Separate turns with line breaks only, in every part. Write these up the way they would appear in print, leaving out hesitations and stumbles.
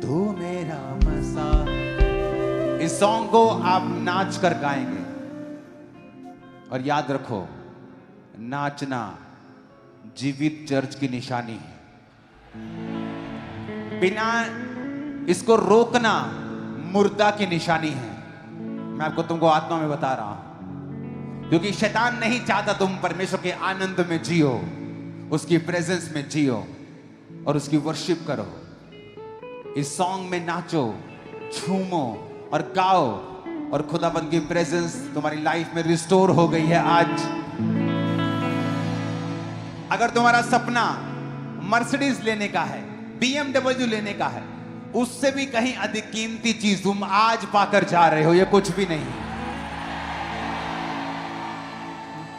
तू मेरा मसा। इस सॉन्ग को आप नाच कर गाएंगे और याद रखो, नाचना जीवित चर्च की निशानी है। बिना इसको रोकना मुर्दा की निशानी है। मैं आपको तुमको आत्मा में बता रहा हूं, क्योंकि शैतान नहीं चाहता तुम परमेश्वर के आनंद में जियो, उसकी प्रेजेंस में जियो और उसकी वर्शिप करो। इस सॉन्ग में नाचो, झूमो और गाओ, और खुदाबंद की प्रेजेंस तुम्हारी लाइफ में रिस्टोर हो गई है आज। अगर तुम्हारा सपना मर्सिडीज लेने का है, BMW लेने का है, उससे भी कहीं अधिक कीमती चीज तुम आज पाकर जा रहे हो, ये कुछ भी नहीं।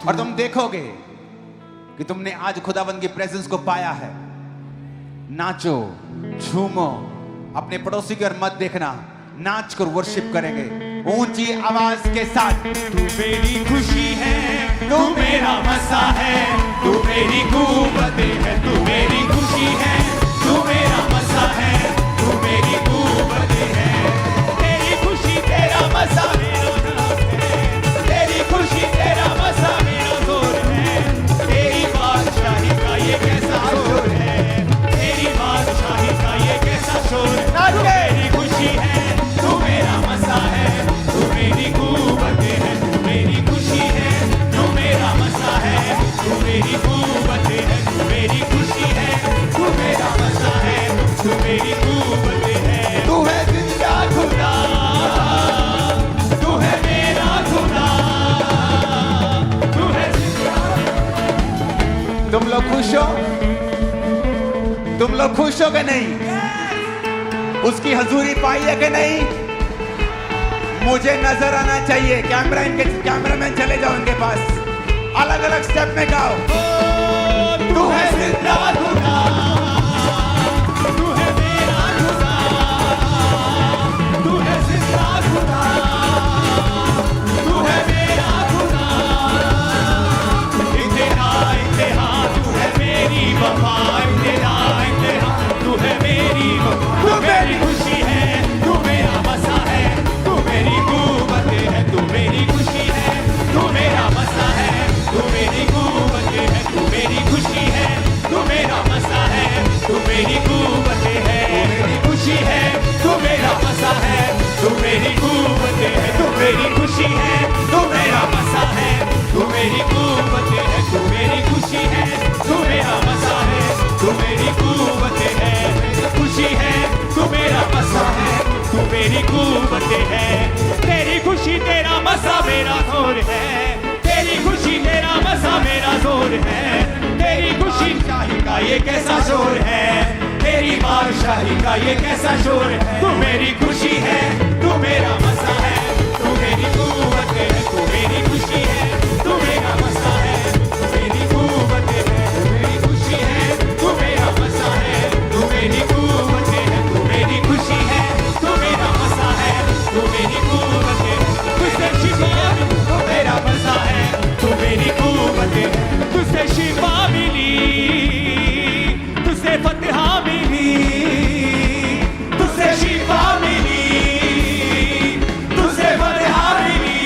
और तुम देखोगे कि तुमने आज खुदाबंद की प्रेजेंस को पाया है। नाचो, झूमो, अपने पड़ोसी की ओर मत देखना, नाच कर वर्शिप करेंगे ऊंची आवाज के साथ।
तू मेरी खुशी है, तू मेरा मसा है, तू मेरी कुव्वत है, तू मेरी खुशी है, तू मेरा मसा है, तू मेरी कुव्वत है। तेरी खुशी तेरा मसा मेरा नाम है, तेरी खुशी तेरा मसा मेरा जोर है। तेरी बादशाही का ये कैसा शोर है, तेरी बादशाही का ये कैसा शोर है। तेरी खुशी है, तू मेरा मसा है, तू मेरी कुव्वत है, तू मेरी खुशी है, तू मेरा मसा है, तू मेरी कुव्वत है, तू मेरी खुशी है, तू मेरा मसा है, तू मेरी कुव्वत है। तू है जिंदा खुदा, तू है मेरा खुदा, तू है जिंदा।
तुम लोग खुश हो? तुम लोग खुश हो कि नहीं? उसकी हजूरी पाई है कि नहीं? मुझे नजर आना चाहिए। कैमरामैन चले जाओ इनके पास, अलग अलग स्टेप में गाओ।
तू है जिंदा खुदा, तू है मेरा खुदा, तू है जिंदा खुदा, तू है मेरा खुदा। इंतहा इंतहा तू है मेरी वफा, इंतहा इंतहा तू है मेरी वफा। तू मेरी खुशी है, तू मेरा मसा है, तू मेरी कुव्वत है, तू मेरी खुशी है, तू मेरा मसा है, तू मेरी कुव्वत है, तू मेरी खुशी है, तू मेरा मसा है, तू मेरी कुव्वत है। मेरी खुशी है, तू मेरा मसा है, तू मेरी कुव्वत है, तू मेरी खुशी है, तू मेरा मसा है, तू मेरी कुव्वत है, तू मेरी खुशी है, तू मेरा मसा है, तू मेरी कुव्वत है। मेरी खुशी है, तू मेरा मसा है, तू मेरी कुव्वत है। तेरी खुशी तेरा मसा मेरा जोर है, तेरी खुशी तेरा मसा मेरा जोर है। तेरी खुशी शाही का ये कैसा शोर है, तेरी बादशाही का ये कैसा शोर है। तू मेरी खुशी है, तू मेरा मसा है, तू मेरी कुव्वत है, तू मेरी खुशी है, तू मेरा मसा है, तू मेरी कुव्वत है, तू मेरी खुशी है, तू मेरा मसा है, तू मेरी कुव्वत है, तू मेरी खुशी है, तू मेरा मसा है, तू मेरी कुव्वत है। तुझसे शिफा तू मेरा मसा है, तू मेरी कुव्वत है। तुझसे शिफा मिली, तुझसे फतह मिली, तुझसे शिफा मिली, तुझसे फतह मिली,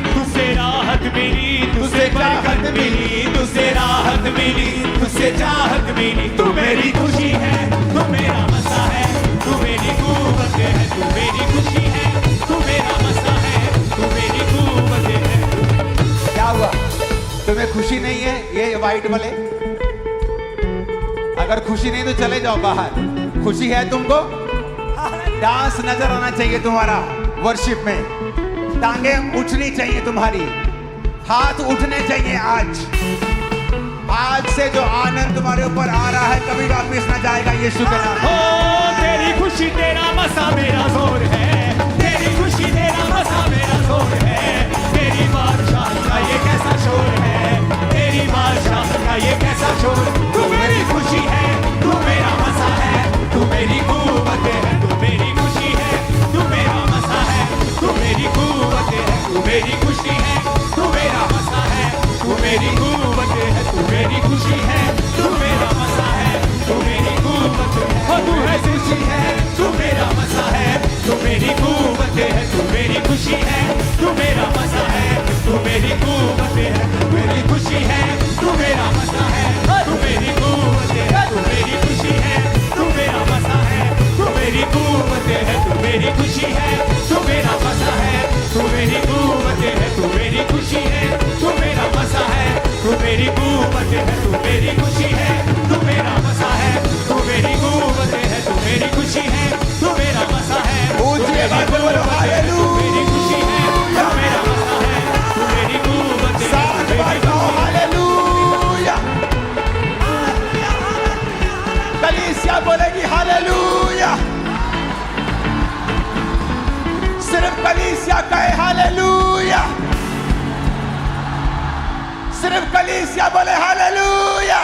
तुझसे राहत मिली, तुझसे बरकत मिली, तुझसे राहत मिली, तुझसे चाहत मिली। तू मेरी खुशी है, तू मेरा मसा है, तू मेरी कुव्वत है, तू मेरी खुशी है, तू मेरा मसा है, तू मेरी कुव्वत है।
क्या हुआ? तुम्हें खुशी नहीं है? ये वाइट वाले, अगर खुशी नहीं तो चले जाओ बाहर। खुशी है तुमको? डांस नजर आना चाहिए तुम्हारा वर्शिप में, टांगे उठनी चाहिए तुम्हारी, हाथ उठने चाहिए। आज से जो आनंद तुम्हारे ऊपर आ रहा है कभी वापस ना जाएगा, यीशु के नाम।
ओ तेरी खुशी तेरा मसा मेरा जोर है, तेरी खुशी तेरा मसा मेरा जोर है। तेरी बादशाह का ये कैसा शोर है, तेरी बादशाह का ये कैसा शोर। तू मेरी खुशी है, तू मेरा मसा है, तू मेरी कुव्वत है, तू मेरी खुशी है, तू मेरा मसा है, तू मेरी कुव्वत है, तू मेरी खुशी है, तू मेरा मसा है, तू मेरी कुव्वत है, तू मेरी खुशी है, तू मेरा मसा है, तू मेरी कुव्वत है। तू है खुशी है, तू मेरा मज़ा है, तू मेरी कुव्वत है, तू मेरी खुशी है, तू मेरा मज़ा है, तू मेरी कुव्वत है, तू मेरी खुशी है, तू मेरा मज़ा है, तू मेरी कुव्वत है, तू मेरी खुशी है, तू मेरा मज़ा है, तू मेरी कुव्वत है, तू मेरी खुशी है, तू मेरा मज़ा है, तू मेरी कुव्वत है, तू मेरी खुशी है, तू मेरा मज़ा है, तू मेरी कुव्वत है, तू मेरी खुशी है, तू मेरा मज़ा है, तू मेरी कुव्वत है, तू मेरी खुशी है, तू मेरा मज़ा है,
ऊंची आवाज में बोलो हालेलुया।
मेरी खुशी है, तू मेरा मज़ा है, तू मेरी कुव्वत है,
साथ बार कहो हालेलुया। कलीसिया बोलेगी हालेलुया। सिर्फ कलीसिया कहे हालेलुया। सिर्फ कलीसिया बोले हालेलुया।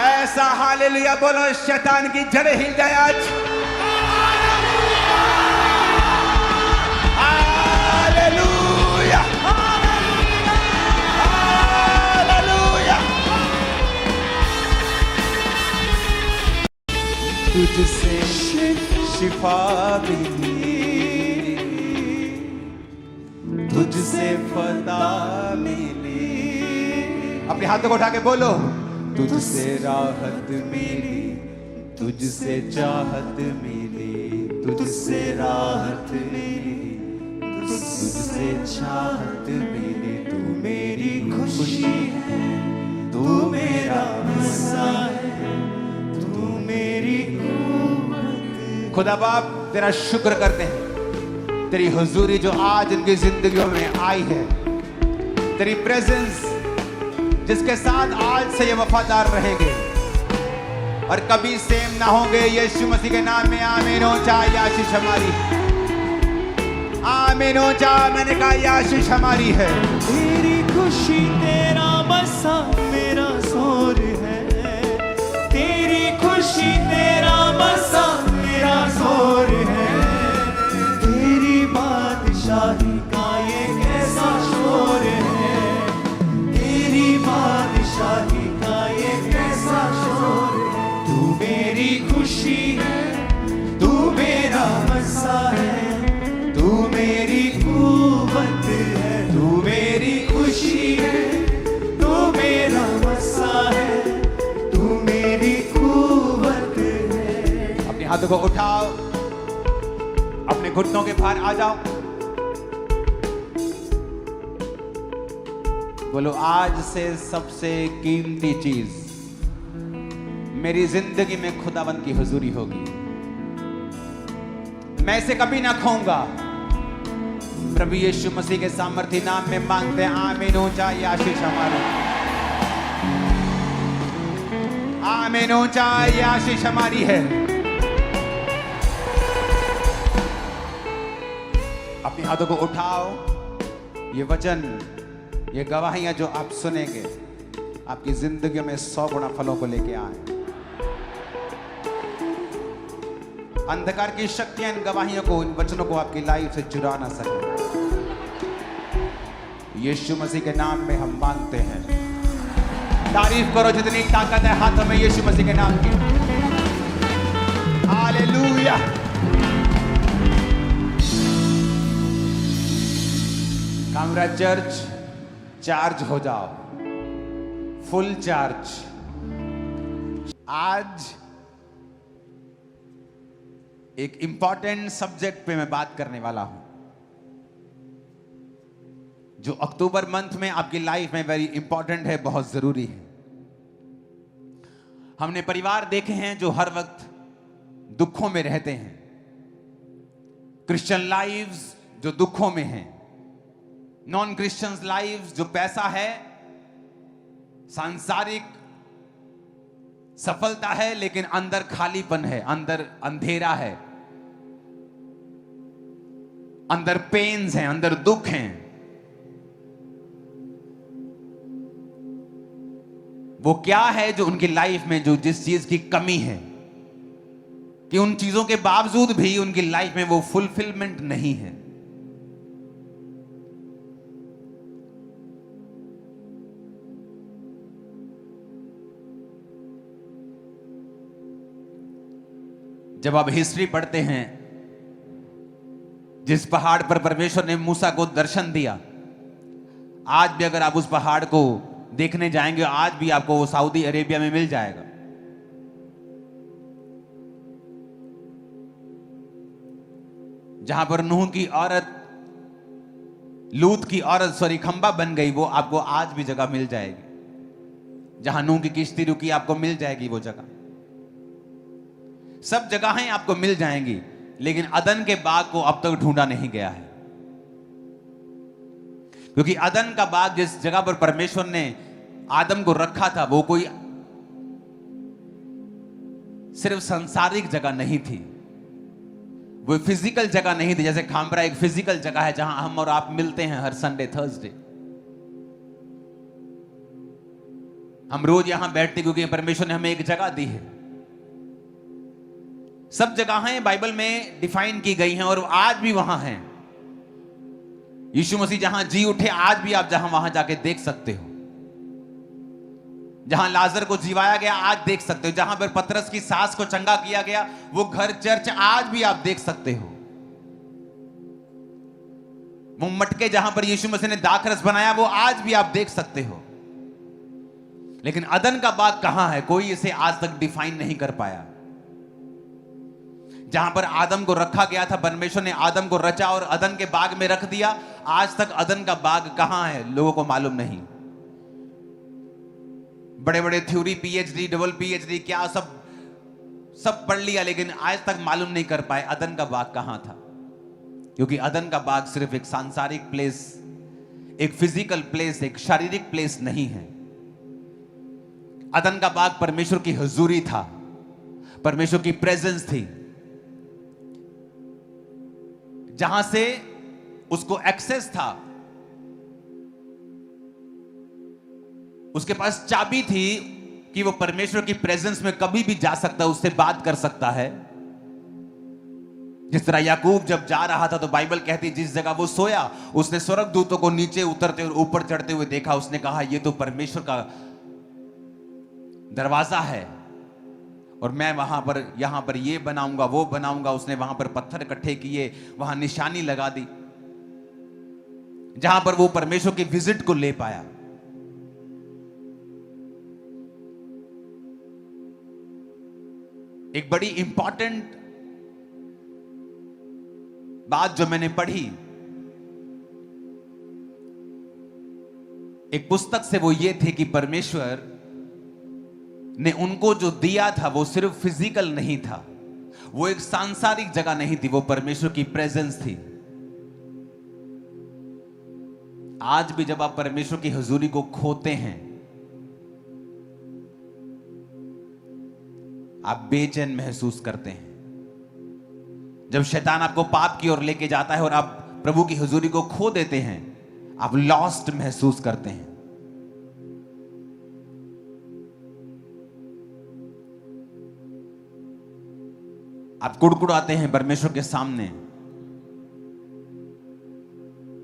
ऐसा हालेलुया बोलो शैतान की जड़ें हिल जाए आज। Hallelujah hallelujah. तुझसे शिफा मिली, तुझसे फतह मिली। अपने हाथों को उठा के बोलो, तुझसे राहत मिली, तुझसे चाहत मिली, तुझसे राहत मिली, तुझसे चाहत मिली। तू मेरी खुशी है, तू मेरा मज़ा है, तू मेरी कुव्वत। खुदा बाप तेरा शुक्र करते हैं, तेरी हुजूरी जो आज इनकी जिंदगियों में आई है, तेरी प्रेजेंस जिसके साथ आज से ये वफादार रहेंगे और कभी सेम ना होंगे। यीशु मसीह के नाम में आमीन हो जाए। आशीष हमारी, आमीन हो जाए। मैंने कहा ये आशीष हमारी है।
तेरी खुशी तेरा मज़ा मेरा जोर है, तेरी खुशी तेरा मज़ा मेरा जोर है, तेरी बादशाही का ये कैसा शोर है, तेरी बादशाही का ये कैसा शोर है। तू मेरी खुशी है, तू मेरा मज़ा है, तू मेरी कुव्वत है, तू मेरी खुशी है, तू मेरा मज़ा है, तू मेरी कुव्वत है।
अपने हाथों को उठाओ, अपने घुटनों के बाहर आ जाओ। बोलो, आज से सबसे कीमती चीज मेरी जिंदगी में खुदावंद की हुजूरी होगी। मैं इसे कभी ना खोऊंगा। प्रभु यीशु मसीह के सामर्थी नाम में मांगते हैं, आमीन हो जाए। आशीष हमारी, आमीन हो जाए। आशीष हमारी है। अपने हाथों को उठाओ। ये वचन, ये गवाहियां जो आप सुनेंगे, आपकी जिंदगी में 100 गुना फलों को लेके आए। अंधकार की शक्तियां इन गवाहियों को, इन वचनों को आपकी लाइफ से चुरा ना सके। यीशु मसीह के नाम में हम मांगते हैं। तारीफ करो जितनी ताकत है हाथों में यीशु मसीह के नाम की। हालेलुया। कामरा चर्च, चार्ज हो जाओ, फुल चार्ज। आज एक इंपॉर्टेंट सब्जेक्ट पे मैं बात करने वाला हूं, जो अक्टूबर मंथ में आपकी लाइफ में वेरी इंपॉर्टेंट है, बहुत जरूरी है। हमने परिवार देखे हैं जो हर वक्त दुखों में रहते हैं, क्रिश्चियन लाइव्स जो दुखों में हैं, नॉन क्रिश्चियंस लाइव्स जो पैसा है, सांसारिक सफलता है, लेकिन अंदर खालीपन है, अंदर अंधेरा है, अंदर पेन्स हैं, अंदर दुख हैं। वो क्या है जो उनकी लाइफ में, जो जिस चीज की कमी है, कि उन चीजों के बावजूद भी उनकी लाइफ में वो फुलफिलमेंट नहीं है। जब आप हिस्ट्री पढ़ते हैं, जिस पहाड़ पर परमेश्वर ने मूसा को दर्शन दिया, आज भी अगर आप उस पहाड़ को देखने जाएंगे, आज भी आपको वो सऊदी अरेबिया में मिल जाएगा। जहां पर नूह की औरत, लूत की औरत खंबा बन गई, वो आपको आज भी जगह मिल जाएगी। जहां नूह की किश्ती रुकी, आपको मिल जाएगी वो जगह। सब जगहें आपको मिल जाएंगी, लेकिन अदन के बाग को अब तक ढूंढा नहीं गया है। क्योंकि अदन का बाग जिस जगह पर परमेश्वर ने आदम को रखा था, वो कोई सिर्फ सांसारिक जगह नहीं थी, वो फिजिकल जगह नहीं थी। जैसे खामरा एक फिजिकल जगह है जहां हम और आप मिलते हैं हर संडे थर्सडे। हम रोज यहां बैठते क्योंकि परमेश्वर ने हमें एक जगह दी है। सब जगहें बाइबल में डिफाइन की गई हैं और आज भी वहां हैं। यीशु मसीह जहां जी उठे, आज भी आप जहां वहां जाके देख सकते हो। जहां लाजर को जिवाया गया, आज देख सकते हो। जहां पर पतरस की सास को चंगा किया गया, वो घर चर्च आज भी आप देख सकते हो। वो मटके जहां पर यीशु मसीह ने दाखरस बनाया, वो आज भी आप देख सकते हो। लेकिन अदन का बाग कहां है? कोई इसे आज तक डिफाइन नहीं कर पाया। जहां पर आदम को रखा गया था, परमेश्वर ने आदम को रचा और अदन के बाग में रख दिया। आज तक अदन का बाग कहां है, लोगों को मालूम नहीं। बड़े बड़े थ्योरी, पीएचडी, डबल पीएचडी, क्या सब पढ़ लिया, लेकिन आज तक मालूम नहीं कर पाए अदन का बाग कहां था। क्योंकि अदन का बाग सिर्फ एक सांसारिक प्लेस, एक फिजिकल प्लेस, एक शारीरिक प्लेस नहीं है। अदन का बाग परमेश्वर की हुजूरी था, परमेश्वर की प्रेजेंस थी, जहां से उसको एक्सेस था। उसके पास चाबी थी कि वो परमेश्वर की प्रेजेंस में कभी भी जा सकता है, उससे बात कर सकता है। जिस तरह याकूब जब जा रहा था, तो बाइबल कहती जिस जगह वो सोया, उसने स्वर्गदूतों को नीचे उतरते और ऊपर चढ़ते हुए देखा। उसने कहा ये तो परमेश्वर का दरवाजा है और मैं वहां पर, यहां पर ये बनाऊंगा, वो बनाऊंगा। उसने वहां पर पत्थर इकट्ठे किए, वहां निशानी लगा दी, जहां पर वो परमेश्वर की विजिट को ले पाया। एक बड़ी इंपॉर्टेंट बात जो मैंने पढ़ी एक पुस्तक से, वो ये थे कि परमेश्वर ने उनको जो दिया था वो सिर्फ फिजिकल नहीं था, वो एक सांसारिक जगह नहीं थी, वो परमेश्वर की प्रेजेंस थी। आज भी जब आप परमेश्वर की हुजूरी को खोते हैं, आप बेचैन महसूस करते हैं। जब शैतान आपको पाप की ओर लेके जाता है और आप प्रभु की हुजूरी को खो देते हैं, आप लॉस्ट महसूस करते हैं। आप कुड़कुड़ाते हैं परमेश्वर के सामने,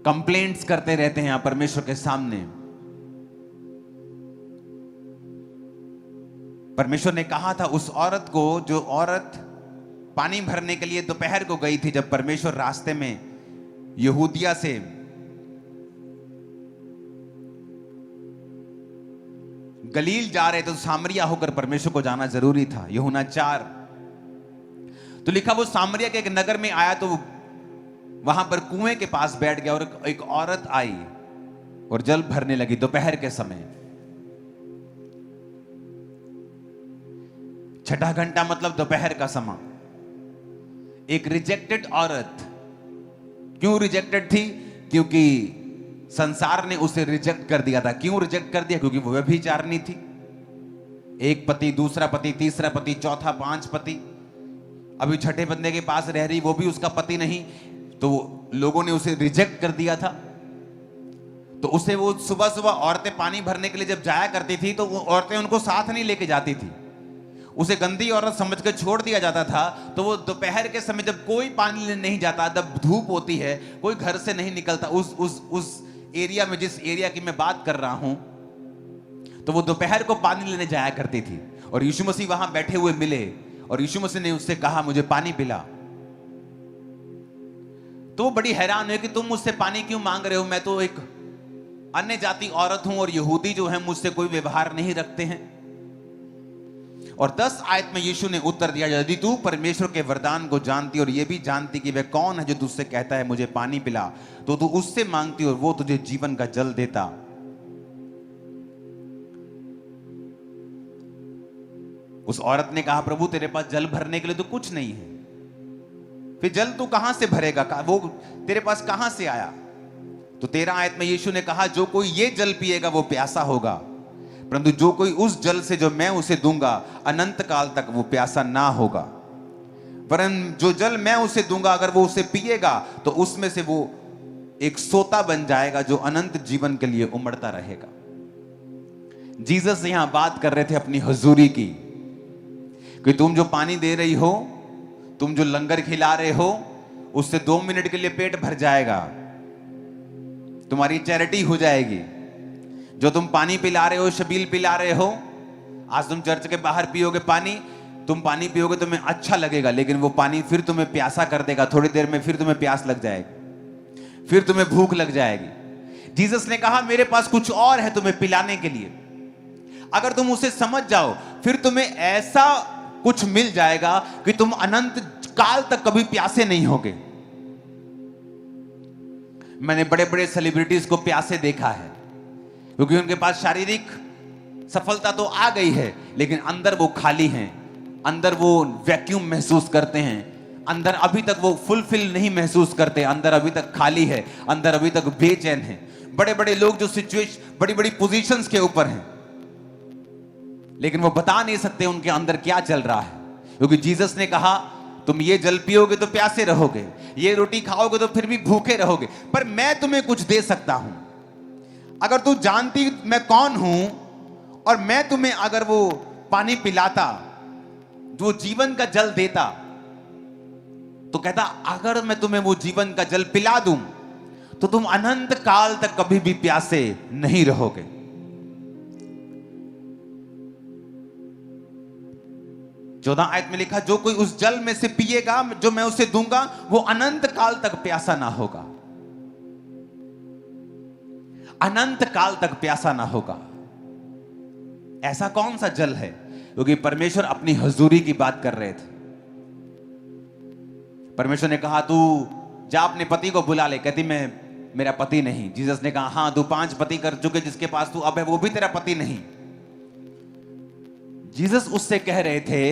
कंप्लेंट्स करते रहते हैं आप परमेश्वर के सामने। परमेश्वर ने कहा था उस औरत को, जो औरत पानी भरने के लिए दोपहर को गई थी, जब परमेश्वर रास्ते में यहूदिया से गलील जा रहे थे, तो सामरिया होकर परमेश्वर को जाना जरूरी था। यूहन्ना 4 तो लिखा, वो सामरिया के एक नगर में आया, तो वहां पर कुएं के पास बैठ गया और एक औरत आई और जल भरने लगी दोपहर के समय। छठा घंटा मतलब दोपहर का समय। एक रिजेक्टेड औरत। क्यों रिजेक्टेड थी? क्योंकि संसार ने उसे रिजेक्ट कर दिया था। क्यों रिजेक्ट कर दिया? क्योंकि वो व्यभिचारिणी थी। एक पति, दूसरा पति, तीसरा पति, चौथा, 5 पति। अभी छठे बंदे के पास रह रही, वो भी उसका पति नहीं, तो लोगों ने उसे रिजेक्ट कर दिया था। तो उसे वो सुबह सुबह औरतें पानी भरने के लिए जब जाया करती थी, तो वो औरतें उनको साथ नहीं लेके जाती थी, उसे गंदी औरत समझ कर छोड़ दिया जाता था। तो वो दोपहर के समय जब कोई पानी लेने नहीं जाता, जब धूप होती है, कोई घर से नहीं निकलता, उस एरिया में, जिस एरिया की मैं बात कर रहा हूं, तो वो दोपहर को पानी लेने जाया करती थी। और यीशु मसीह वहां बैठे हुए मिले और यीशु मसीह ने उससे कहा मुझे पानी पिला। तो वो बड़ी हैरान है कि तुम मुझसे पानी क्यों मांग रहे हो, मैं तो एक अन्य जाति औरत हूं और यहूदी जो है मुझसे कोई व्यवहार नहीं रखते हैं। और 10 आयत में यीशु ने उत्तर दिया, यदि तू परमेश्वर के वरदान को जानती और ये भी जानती कि वह कौन है जो तुझसे कहता है मुझे पानी पिला, तो तू उससे मांगती और वो तुझे जीवन का जल देता। उस औरत ने कहा, प्रभु तेरे पास जल भरने के लिए तो कुछ नहीं है, फिर जल तू कहां से भरेगा, वो तेरे पास कहां से आया? तो 13 आयत में यीशु ने कहा, जो कोई ये जल पिएगा वो प्यासा होगा, परंतु जो कोई उस जल से जो मैं उसे दूंगा अनंत काल तक वो प्यासा ना होगा। परंतु जो जल मैं उसे दूंगा अगर वो उसे पिएगा तो उसमें से वो एक सोता बन जाएगा जो अनंत जीवन के लिए उमड़ता रहेगा। जीसस यहां बात कर रहे थे अपनी हुजूरी की, कि तुम जो पानी दे रही हो, तुम जो लंगर खिला रहे हो, उससे 2 मिनट के लिए पेट भर जाएगा, तुम्हारी चैरिटी हो जाएगी। जो तुम पानी पिला रहे हो, शबील पिला रहे हो, आज तुम चर्च के बाहर पियोगे पानी, तुम पानी पियोगे तुम्हें अच्छा लगेगा, लेकिन वो पानी फिर तुम्हें प्यासा कर देगा। थोड़ी देर में फिर तुम्हें प्यास लग जाएगी, फिर तुम्हें भूख लग जाएगी। जीसस ने कहा मेरे पास कुछ और है तुम्हें पिलाने के लिए, अगर तुम उसे समझ जाओ फिर तुम्हें ऐसा कुछ मिल जाएगा कि तुम अनंत काल तक कभी प्यासे नहीं होगे। मैंने बड़े बड़े सेलिब्रिटीज को प्यासे देखा है, क्योंकि उनके पास शारीरिक सफलता तो आ गई है, लेकिन अंदर वो खाली हैं, अंदर वो वैक्यूम महसूस करते हैं, अंदर अभी तक वो फुलफिल नहीं महसूस करते, अंदर अभी तक खाली है, अंदर अभी तक बेचैन है। बड़े बड़े लोग जो सिचुएशन, बड़ी बड़ी पोजीशंस के ऊपर हैं, लेकिन वो बता नहीं सकते उनके अंदर क्या चल रहा है, क्योंकि जीसस ने कहा तुम ये जल पियोगे तो प्यासे रहोगे, ये रोटी खाओगे तो फिर भी भूखे रहोगे, पर मैं तुम्हें कुछ दे सकता हूं। अगर तू जानती मैं कौन हूं और मैं तुम्हें अगर वो पानी पिलाता, जो जीवन का जल देता, तो कहता अगर मैं तुम्हें वो जीवन का जल पिला दूं तो तुम अनंत काल तक कभी भी प्यासे नहीं रहोगे। चौदह आयत में लिखा, जो कोई उस जल में से पिएगा जो मैं उसे दूंगा वो अनंत काल तक प्यासा ना होगा, अनंत काल तक प्यासा ना होगा। ऐसा कौन सा जल है? क्योंकि परमेश्वर अपनी हुजूरी की बात कर रहे थे। परमेश्वर ने कहा तू जा अपने पति को बुला ले, कहती मैं मेरा पति नहीं। जीसस ने कहा हां तू 5 पति कर चुके, जिसके पास तू अब है वो भी तेरा पति नहीं। जीसस उससे कह रहे थे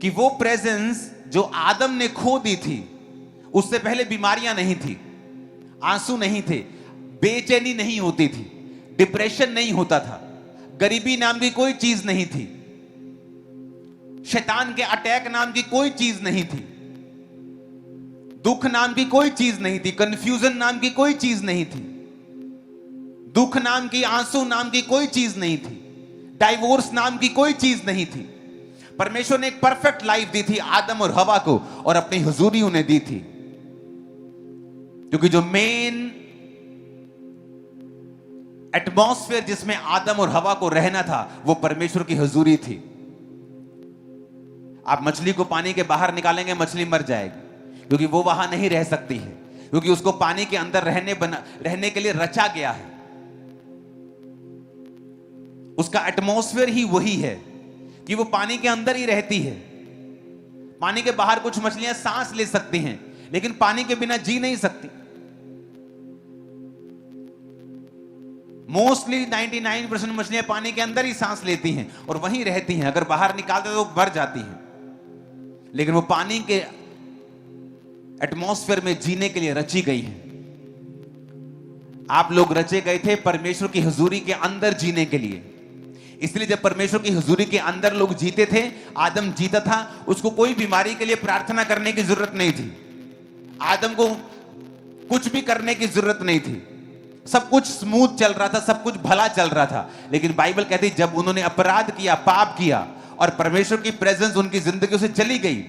कि वो प्रेजेंस जो आदम ने खो दी थी, उससे पहले बीमारियां नहीं थी, आंसू नहीं थे, बेचैनी नहीं होती थी, डिप्रेशन नहीं होता था, गरीबी नाम की कोई चीज नहीं थी, शैतान के अटैक नाम की कोई चीज नहीं थी, दुख नाम की कोई चीज नहीं थी, कंफ्यूजन नाम की कोई चीज नहीं थी, दुख नाम की, आंसू नाम की कोई चीज नहीं थी, डाइवोर्स नाम की कोई चीज नहीं थी। परमेश्वर ने एक परफेक्ट लाइफ दी थी आदम और हवा को, और अपनी हुजूरी उन्हें दी थी, क्योंकि जो मेन एटमॉस्फेयर जिसमें आदम और हवा को रहना था वो परमेश्वर की हुजूरी थी। आप मछली को पानी के बाहर निकालेंगे, मछली मर जाएगी, क्योंकि वो वहां नहीं रह सकती है, क्योंकि उसको पानी के अंदर रहने के लिए रचा गया है। उसका एटमॉस्फेयर ही वही है कि वो पानी के अंदर ही रहती है। पानी के बाहर कुछ मछलियां सांस ले सकती हैं, लेकिन पानी के बिना जी नहीं सकती। मोस्टली 99% मछलियां पानी के अंदर ही सांस लेती हैं और वहीं रहती हैं, अगर बाहर निकालते तो मर जाती हैं, लेकिन वो पानी के एटमॉस्फेयर में जीने के लिए रची गई हैं। आप लोग रचे गए थे परमेश्वर की हुजूरी के अंदर जीने के लिए। इसलिए जब परमेश्वर की हुजूरी के अंदर लोग जीते थे, आदम जीता था, उसको कोई बीमारी के लिए प्रार्थना करने की जरूरत नहीं थी, आदम को कुछ भी करने की जरूरत नहीं थी, सब कुछ स्मूथ चल रहा था, सब कुछ भला चल रहा था। लेकिन बाइबल कहती है जब उन्होंने अपराध किया, पाप किया और परमेश्वर की प्रेजेंस उनकी जिंदगी से चली गई,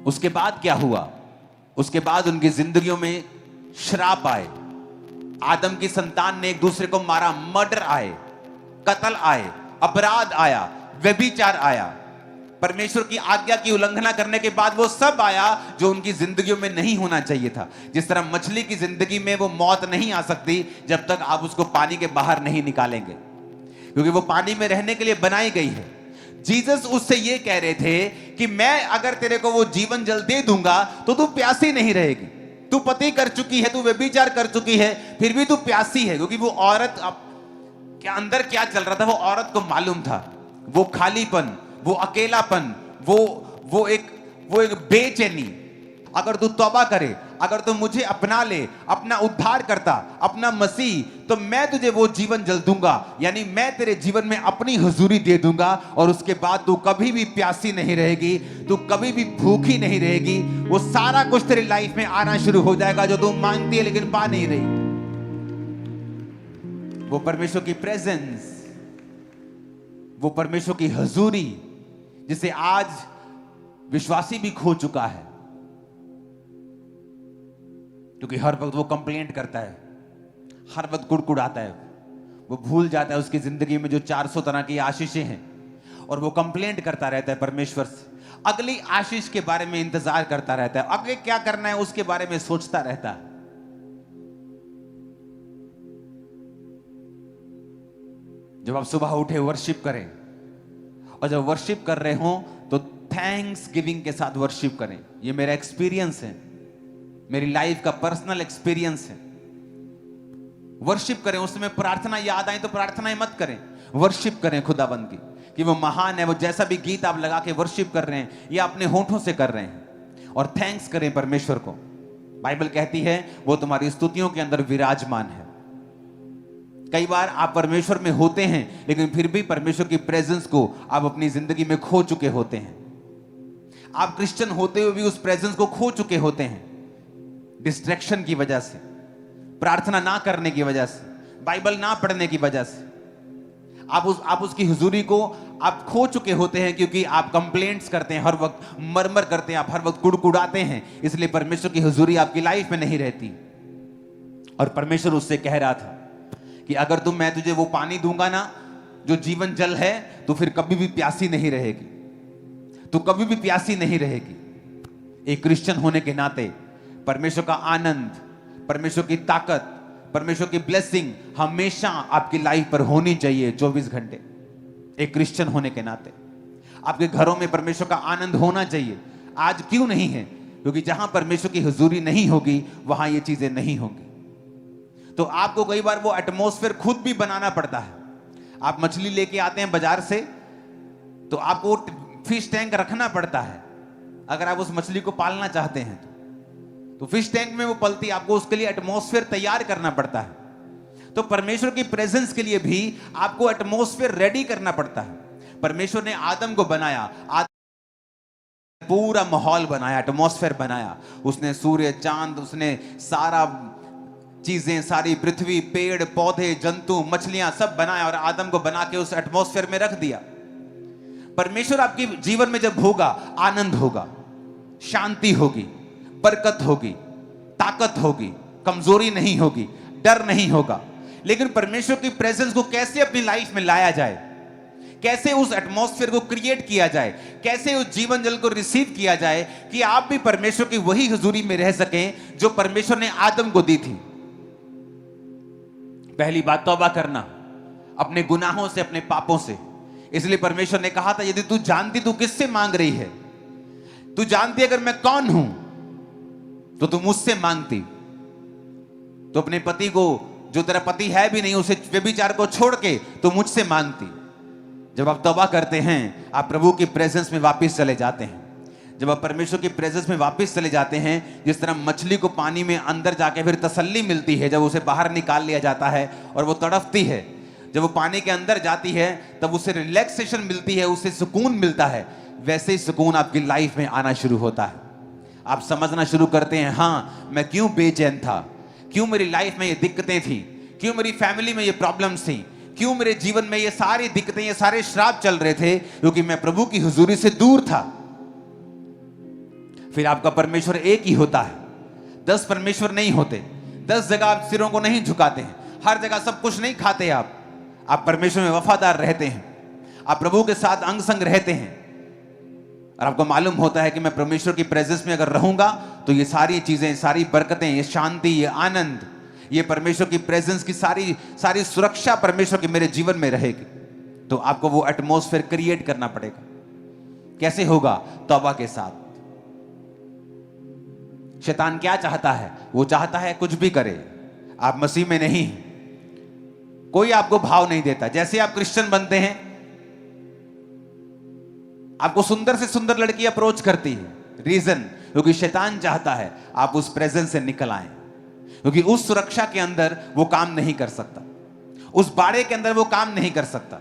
उसके बाद क्या हुआ? उसके बाद उनकी जिंदगियों में श्राप आए, आदम की संतान ने एक दूसरे को मारा, मर्डर आए, कत्ल आए, अपराध आया, व्यभिचार आया। परमेश्वर की आज्ञा की उल्लंघना करने के बाद वो सब आया जो उनकी जिंदगियों में नहीं होना चाहिए था। जिस तरह मछली की जिंदगी में वो मौत नहीं आ सकती जब तक आप उसको पानी के बाहर नहीं निकालेंगे, क्योंकि वो पानी में रहने के लिए बनाई गई है। जीसस उससे ये कह रहे थे कि मैं अगर तेरे को वो जीवन जल दे दूंगा तो तू प्यासी नहीं रहेगी। तू पति कर चुकी है, तू व्यभिचार कर चुकी है, फिर भी तू प्यासी है, क्योंकि वो औरत क्या अंदर क्या चल रहा था वो औरत को मालूम था। वो खालीपन, वो अकेलापन, वो एक बेचैनी। अगर तू तौबा करे, अगर तू मुझे अपना ले, अपना उद्धार करता, अपना मसीह, तो मैं तुझे वो जीवन जल दूंगा, यानी मैं तेरे जीवन में अपनी हुजूरी दे दूंगा और उसके बाद तू कभी भी प्यासी नहीं रहेगी, तू कभी भी भूखी नहीं रहेगी। वो सारा कुछ तेरी लाइफ में आना शुरू हो जाएगा जो तू मांगती है लेकिन पा नहीं रही। वो परमेश्वर की प्रेजेंस, वो परमेश्वर की हुजूरी जिसे आज विश्वासी भी खो चुका है, क्योंकि हर वक्त वो कंप्लेंट करता है, हर वक्त कुड़कुड़ाता है। वो भूल जाता है उसकी जिंदगी में जो 400 तरह की आशीषें हैं और वो कंप्लेंट करता रहता है परमेश्वर से, अगली आशीष के बारे में इंतजार करता रहता है, आगे क्या करना है उसके बारे में सोचता रहता है। जब आप सुबह उठे वर्शिप करें, और जब वर्शिप कर रहे हो तो थैंक्स गिविंग के साथ वर्शिप करें। ये मेरा एक्सपीरियंस है, मेरी लाइफ का पर्सनल एक्सपीरियंस है। वर्शिप करें, उसमें प्रार्थना याद आए तो प्रार्थनाएं मत करें, वर्शिप करें खुदाबंद की कि वो महान है। वो जैसा भी गीत आप लगा के वर्शिप कर रहे हैं या अपने होठों से कर रहे हैं, और थैंक्स करें परमेश्वर को। बाइबल कहती है वो तुम्हारी स्तुतियों के अंदर विराजमान है। कई बार आप परमेश्वर में होते हैं लेकिन फिर भी परमेश्वर की प्रेजेंस को आप अपनी जिंदगी में खो चुके होते हैं। आप क्रिश्चियन होते हुए भी उस प्रेजेंस को खो चुके होते हैं, डिस्ट्रैक्शन की वजह से, प्रार्थना ना करने की वजह से, बाइबल ना पढ़ने की वजह से। आप उसकी हुजूरी को आप खो चुके होते हैं, क्योंकि आप कंप्लेंट्स करते हैं, हर वक्त मरमर करते हैं, आप हर वक्त कुड़कुड़ाते हैं, इसलिए परमेश्वर की हुजूरी आपकी लाइफ में नहीं रहती। और परमेश्वर उससे कह रहा था कि अगर मैं तुझे वो पानी दूंगा ना जो जीवन जल है, तो फिर कभी भी प्यासी नहीं रहेगी, तो कभी भी प्यासी नहीं रहेगी। एक क्रिश्चियन होने के नाते परमेश्वर का आनंद, परमेश्वर की ताकत, परमेश्वर की ब्लेसिंग हमेशा आपकी लाइफ पर होनी चाहिए 24 घंटे। एक क्रिश्चियन होने के नाते आपके घरों में परमेश्वर का आनंद होना चाहिए। आज क्यों नहीं है? क्योंकि जहां परमेश्वर की हुजूरी नहीं होगी वहां ये चीजें नहीं होंगी। तो आपको कई बार वो एटमॉस्फेयर खुद भी बनाना पड़ता है। आप मछली लेके आते हैं बाजार से, तो आपको फिश टैंक रखना पड़ता है। अगर आप उस मछली को पालना चाहते हैं तो फिश टैंक में वो पलती, आपको उसके लिए एटमॉस्फेयर तैयार करना पड़ता है। तो परमेश्वर की प्रेजेंस के लिए भी आपको एटमॉस्फेयर रेडी करना पड़ता है। परमेश्वर ने आदम को बनाया, पूरा माहौल बनाया, एटमॉस्फेयर बनाया। उसने सूर्य, चांद, उसने सारा चीजें, सारी पृथ्वी, पेड़ पौधे, जंतु, मछलियां सब बनाया और आदम को बना के उस एटमॉस्फेयर में रख दिया। परमेश्वर आपके जीवन में जब होगा, आनंद होगा, शांति होगी, बरकत होगी, ताकत होगी, कमजोरी नहीं होगी, डर नहीं होगा। लेकिन परमेश्वर की प्रेजेंस को कैसे अपनी लाइफ में लाया जाए, कैसे उस एटमॉस्फेयर को क्रिएट किया जाए, कैसे उस जीवन जल को रिसीव किया जाए कि आप भी परमेश्वर की वही हुजूरी में रह सकें जो परमेश्वर ने आदम को दी थी। पहली बात तौबा करना अपने गुनाहों से, अपने पापों से। इसलिए परमेश्वर ने कहा था यदि तू जानती तू किससे मांग रही है, तू जानती अगर मैं कौन हूं तो तू मुझसे मांगती। तो अपने पति को, जो तेरा पति है भी नहीं, उसे व्यभिचार को छोड़ के तो मुझसे मांगती। जब आप तौबा करते हैं आप प्रभु की प्रेजेंस में वापस चले जाते हैं। जब आप परमेश्वर की प्रेजेंस में वापस चले जाते हैं, जिस तरह मछली को पानी में अंदर जाके फिर तसल्ली मिलती है जब उसे बाहर निकाल लिया जाता है और वो तड़पती है, जब वो पानी के अंदर जाती है तब उसे रिलैक्सेशन मिलती है, उसे सुकून मिलता है, वैसे ही सुकून आपकी लाइफ में आना शुरू होता है। आप समझना शुरू करते हैं, हाँ मैं क्यों बेचैन था, क्यों मेरी लाइफ में ये दिक्कतें थी, क्यों मेरी फैमिली में ये प्रॉब्लम्स थी, क्यों मेरे जीवन में ये सारी दिक्कतें, ये सारे श्राप चल रहे थे, क्योंकि मैं प्रभु की हुजूरी से दूर था। फिर आपका परमेश्वर एक ही होता है, 10 परमेश्वर नहीं होते, 10 जगह आप सिरों को नहीं झुकाते हैं, हर जगह सब कुछ नहीं खाते आप परमेश्वर में वफादार रहते हैं, आप प्रभु के साथ अंग संग रहते हैं। और आपको मालूम होता है कि मैं परमेश्वर की प्रेजेंस में अगर रहूंगा तो ये सारी चीजें, सारी बरकतें, ये शांति, ये आनंद, ये परमेश्वर की प्रेजेंस की सारी सारी सुरक्षा परमेश्वर की मेरे जीवन में रहेगी। तो आपको वो एटमॉस्फेयर क्रिएट करना पड़ेगा। कैसे होगा? तौबा के साथ। शैतान क्या चाहता है? वो चाहता है कुछ भी करे, आप मसीह में नहीं, कोई आपको भाव नहीं देता। जैसे आप क्रिश्चियन बनते हैं, आपको सुंदर से सुंदर लड़की अप्रोच करती है। रीजन? क्योंकि शैतान चाहता है आप उस प्रेजेंस से निकल आए, क्योंकि उस सुरक्षा के अंदर वो काम नहीं कर सकता, उस बाड़े के अंदर वो काम नहीं कर सकता।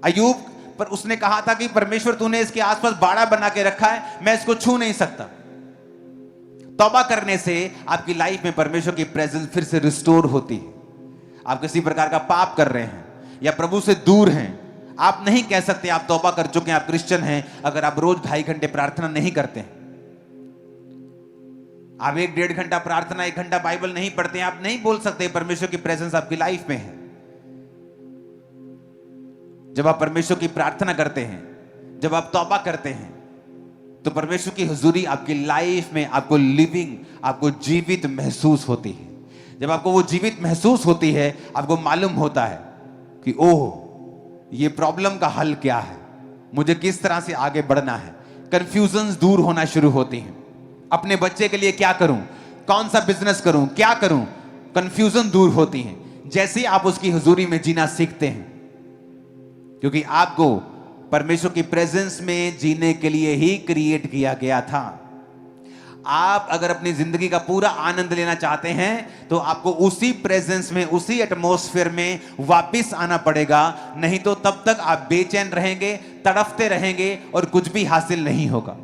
अय्यूब पर उसने कहा था कि परमेश्वर तूने इसके आसपास बाड़ा बना के रखा है, मैं इसको छू नहीं सकता। तौबा करने से आपकी लाइफ में परमेश्वर की प्रेजेंस फिर से रिस्टोर होती है। आप किसी प्रकार का पाप कर रहे हैं या प्रभु से दूर हैं, आप नहीं कह सकते आप तौबा कर चुके हैं, आप क्रिश्चियन हैं, अगर आप रोज 2.5 घंटे प्रार्थना नहीं करते हैं, आप 1-1.5 घंटा प्रार्थना, 1 घंटा बाइबल नहीं पढ़ते हैं, आप नहीं बोल सकते परमेश्वर की प्रेजेंस आपकी लाइफ में है। जब आप परमेश्वर की प्रार्थना करते हैं, जब आप तौबा करते हैं, तो परमेश्वर की हुजूरी आपकी लाइफ में आपको लिविंग, आपको जीवित महसूस होती है। जब आपको वो जीवित महसूस होती है, आपको मालूम होता है कि ओह, ये प्रॉब्लम का हल क्या है, मुझे किस तरह से आगे बढ़ना है। कंफ्यूजन्स दूर होना शुरू होती हैं। अपने बच्चे के लिए क्या करूं, कौन सा बिजनेस करूं, क्या करूं, कंफ्यूजन दूर होती हैं जैसे ही आप उसकी हुजूरी में जीना सीखते हैं। क्योंकि आपको परमेश्वर की प्रेजेंस में जीने के लिए ही क्रिएट किया गया था। आप अगर अपनी जिंदगी का पूरा आनंद लेना चाहते हैं तो आपको उसी प्रेजेंस में, उसी एटमॉस्फेयर में वापस आना पड़ेगा। नहीं तो तब तक आप बेचैन रहेंगे, तड़फते रहेंगे और कुछ भी हासिल नहीं होगा।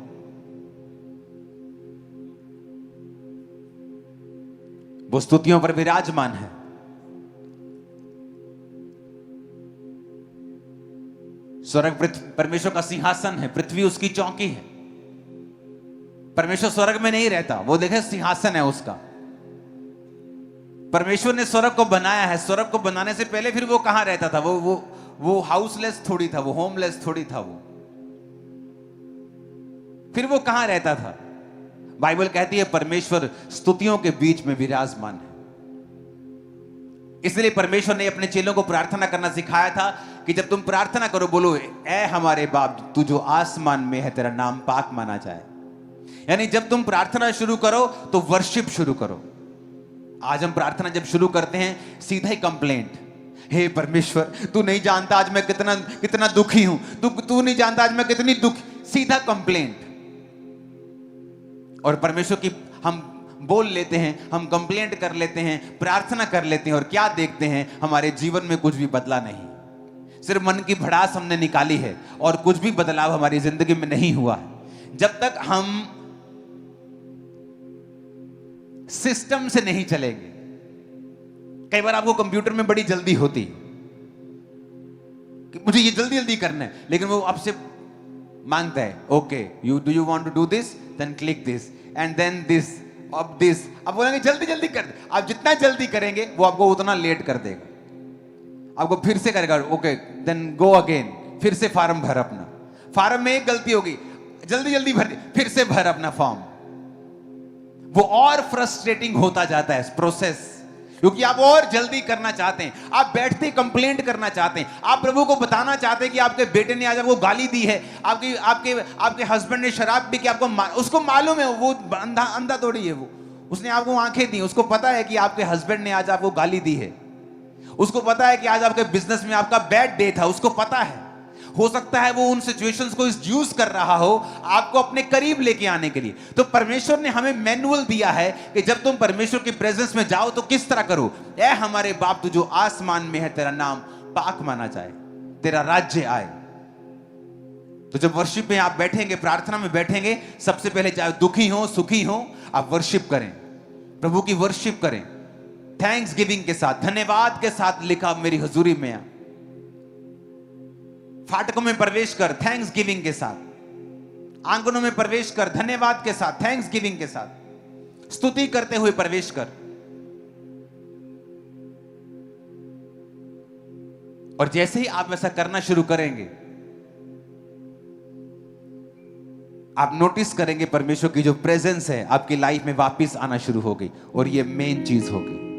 वो स्तुतियों पर विराजमान है। स्वर्ग परमेश्वर का सिंहासन है, पृथ्वी उसकी चौकी है। परमेश्वर स्वर्ग में नहीं रहता, वो देखे सिंहासन है उसका। परमेश्वर ने स्वर्ग को बनाया है। स्वर्ग को बनाने से पहले फिर वो कहां रहता था? वो हाउसलेस थोड़ी था, वो होमलेस थोड़ी था। वो फिर वो कहां रहता था? बाइबल कहती है परमेश्वर स्तुतियों के बीच में विराजमान है। इसलिए परमेश्वर ने अपने चेलों को प्रार्थना करना सिखाया था कि जब तुम प्रार्थना करो, बोलो ऐ हमारे बाप तू जो आसमान में है, तेरा नाम पाक माना जाए। यानी जब तुम प्रार्थना शुरू करो तो वर्शिप शुरू करो। आज हम प्रार्थना जब शुरू करते हैं, सीधा ही कंप्लेंट, हे परमेश्वर तू नहीं जानता आज मैं कितना कितना दुखी हूं, तू नहीं जानता आज मैं कितनी दुखी, सीधा कंप्लेंट। और परमेश्वर की हम बोल लेते हैं, हम कंप्लेंट कर लेते हैं, प्रार्थना कर लेते हैं, और क्या देखते हैं? हमारे जीवन में कुछ भी बदला नहीं। सिर्फ मन की भड़ास हमने निकाली है और कुछ भी बदलाव हमारी जिंदगी में नहीं हुआ है। जब तक हम सिस्टम से नहीं चलेंगे। कई बार आपको कंप्यूटर में बड़ी जल्दी होती कि मुझे ये जल्दी जल्दी करना है, लेकिन वो आपसे मांगता है okay do you want to do this, then click this and then this, अब दिस। अब बोलेंगे जल्दी जल्दी कर दे। आप जितना जल्दी करेंगे वो आपको उतना लेट कर देगा। आपको फिर से करेगा ओके देन गो अगेन, फिर से फॉर्म भर अपना। फॉर्म में एक गलती होगी, जल्दी जल्दी भर, फिर से भर अपना फॉर्म। वो और फ्रस्ट्रेटिंग होता जाता है प्रोसेस, क्योंकि आप और जल्दी करना चाहते हैं। आप बैठते कंप्लेंट करना चाहते हैं। आप प्रभु को बताना चाहते हैं कि आपके बेटे ने आज आपको गाली दी है, आपके हस्बैंड ने शराब पी के आपको उसको मालूम है, वो अंधा थोड़ी है, वो उसने आपको आंखें दी, उसको पता है कि आपके हस्बैंड ने आज आपको गाली दी है। उसको पता है कि आज आपके बिजनेस में आपका बैड डे था, उसको पता है। हो सकता है वो उन सिचुएशंस को यूज कर रहा हो आपको अपने करीब लेके आने के लिए। तो परमेश्वर ने हमें मैनुअल दिया है कि जब तुम परमेश्वर की प्रेजेंस में जाओ तो किस तरह करो। ऐ हमारे बाप तू जो आसमान में है, तेरा नाम पाक माना जाए, तेरा राज्य आए। तो जब वर्शिप में आप बैठेंगे, प्रार्थना में बैठेंगे, सबसे पहले चाहे दुखी हो सुखी हो, आप वर्शिप करें, प्रभु की वर्शिप करें, थैंक्स गिविंग के साथ, धन्यवाद के साथ लिखा मेरी हजूरी में आ। फाटकों में प्रवेश कर थैंक्स गिविंग के साथ, आंगनों में प्रवेश कर धन्यवाद के साथ, थैंक्स गिविंग के साथ, स्तुति करते हुए प्रवेश कर। और जैसे ही आप ऐसा करना शुरू करेंगे, आप नोटिस करेंगे परमेश्वर की जो प्रेजेंस है आपकी लाइफ में वापस आना शुरू हो गई, और ये मेन चीज होगी।